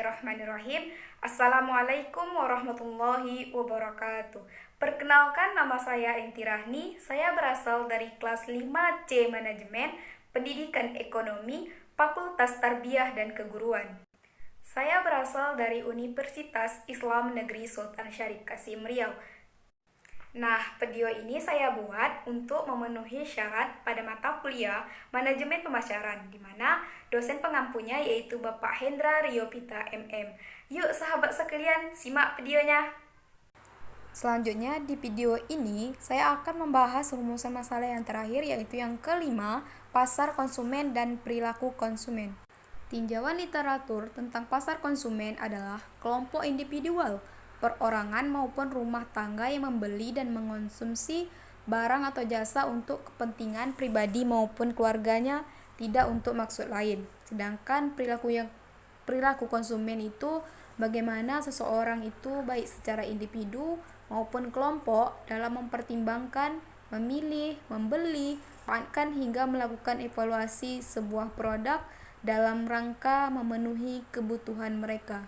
Bismillahirrahmanirrahim. Assalamualaikum warahmatullahi wabarakatuh. Perkenalkan, nama saya Enti Rahni. Saya berasal dari kelas 5C Manajemen Pendidikan Ekonomi, Fakultas Tarbiyah dan Keguruan. Saya berasal dari Universitas Islam Negeri Sultan Syarif Qasim Riau. Nah, video ini saya buat untuk memenuhi syarat pada mata kuliah Manajemen Pemasaran, di mana dosen pengampunya yaitu Bapak Hendra Riopita MM. Yuk sahabat sekalian, simak videonya. Selanjutnya di video ini saya akan membahas rumusan masalah yang terakhir, yaitu yang kelima, pasar konsumen dan perilaku konsumen. Tinjauan literatur tentang pasar konsumen adalah kelompok individual, perorangan maupun rumah tangga yang membeli dan mengonsumsi barang atau jasa untuk kepentingan pribadi maupun keluarganya, tidak untuk maksud lain. Sedangkan perilaku konsumen itu bagaimana seseorang itu baik secara individu maupun kelompok dalam mempertimbangkan, memilih, membeli, bahkan hingga melakukan evaluasi sebuah produk dalam rangka memenuhi kebutuhan mereka.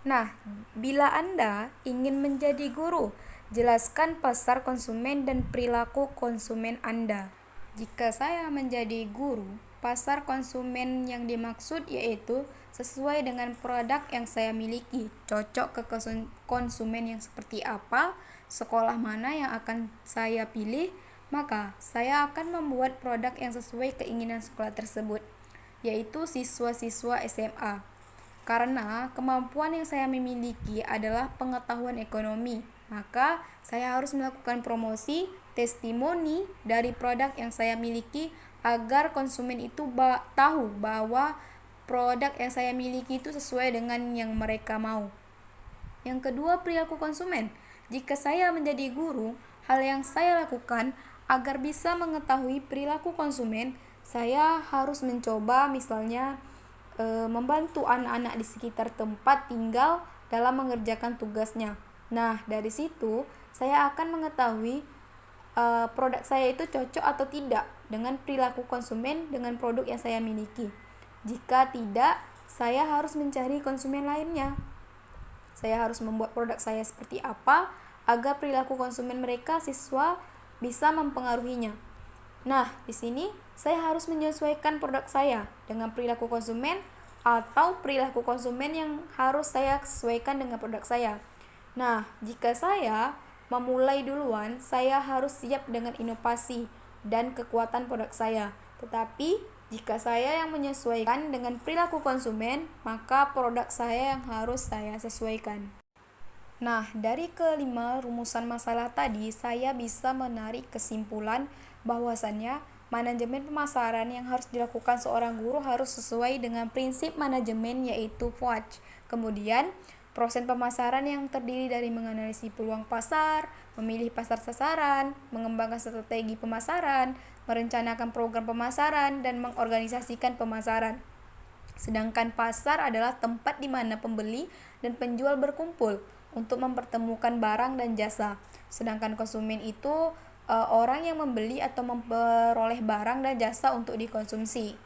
Nah, bila Anda ingin menjadi guru, jelaskan pasar konsumen dan perilaku konsumen Anda. Jika saya menjadi guru, pasar konsumen yang dimaksud yaitu sesuai dengan produk yang saya miliki, cocok ke konsumen yang seperti apa, sekolah mana yang akan saya pilih, maka saya akan membuat produk yang sesuai keinginan sekolah tersebut, yaitu siswa-siswa SMA. Karena kemampuan yang saya miliki adalah pengetahuan ekonomi, maka saya harus melakukan promosi, testimoni dari produk yang saya miliki agar konsumen itu tahu bahwa produk yang saya miliki itu sesuai dengan yang mereka mau. Yang kedua, perilaku konsumen. Jika saya menjadi guru, hal yang saya lakukan agar bisa mengetahui perilaku konsumen, saya harus mencoba misalnya membantu anak-anak di sekitar tempat tinggal dalam mengerjakan tugasnya. Nah, dari situ saya akan mengetahui produk saya itu cocok atau tidak dengan perilaku konsumen dengan produk yang saya miliki. Jika tidak, saya harus mencari konsumen lainnya. Saya harus membuat produk saya seperti apa agar perilaku konsumen mereka siswa bisa mempengaruhinya. Nah, di sini saya harus menyesuaikan produk saya dengan perilaku konsumen atau perilaku konsumen yang harus saya sesuaikan dengan produk saya. Nah, jika saya memulai duluan, saya harus siap dengan inovasi dan kekuatan produk saya. Tetapi, jika saya yang menyesuaikan dengan perilaku konsumen, maka produk saya yang harus saya sesuaikan. Nah, dari kelima rumusan masalah tadi, saya bisa menarik kesimpulan bahwasannya manajemen pemasaran yang harus dilakukan seorang guru harus sesuai dengan prinsip manajemen, yaitu FOAJ. Kemudian, proses pemasaran yang terdiri dari menganalisis peluang pasar, memilih pasar sasaran, mengembangkan strategi pemasaran, merencanakan program pemasaran, dan mengorganisasikan pemasaran. Sedangkan pasar adalah tempat di mana pembeli dan penjual berkumpul untuk mempertemukan barang dan jasa. Sedangkan konsumen itu orang yang membeli atau memperoleh barang dan jasa untuk dikonsumsi.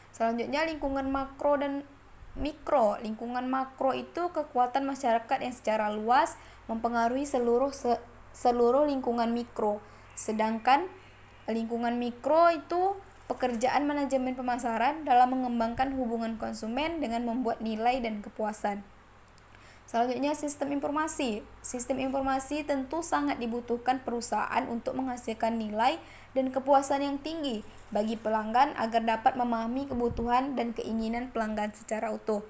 Selanjutnya, lingkungan makro dan mikro. Lingkungan makro itu kekuatan masyarakat yang secara luas mempengaruhi seluruh lingkungan mikro. Sedangkan lingkungan mikro itu pekerjaan manajemen pemasaran dalam mengembangkan hubungan konsumen dengan membuat nilai dan kepuasan. Selanjutnya, sistem informasi. Sistem informasi tentu sangat dibutuhkan perusahaan untuk menghasilkan nilai dan kepuasan yang tinggi bagi pelanggan agar dapat memahami kebutuhan dan keinginan pelanggan secara utuh.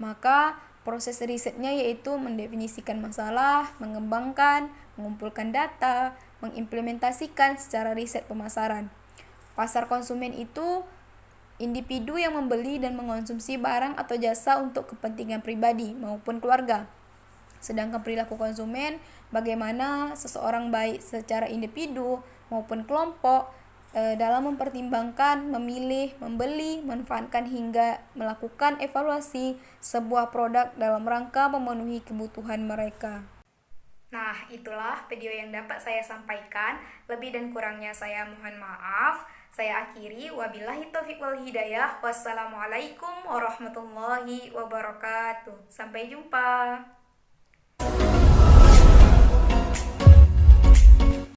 Maka, proses risetnya yaitu mendefinisikan masalah, mengembangkan, mengumpulkan data, mengimplementasikan secara riset pemasaran. Pasar konsumen itu individu yang membeli dan mengonsumsi barang atau jasa untuk kepentingan pribadi maupun keluarga. Sedangkan perilaku konsumen, bagaimana seseorang baik secara individu maupun kelompok dalam mempertimbangkan, memilih, membeli, memanfaatkan hingga melakukan evaluasi sebuah produk dalam rangka memenuhi kebutuhan mereka. Nah, itulah video yang dapat saya sampaikan. Lebih dan kurangnya saya mohon maaf. Saya akhiri, wabillahi taufiq wal hidayah. Wassalamualaikum warahmatullahi wabarakatuh. Sampai jumpa.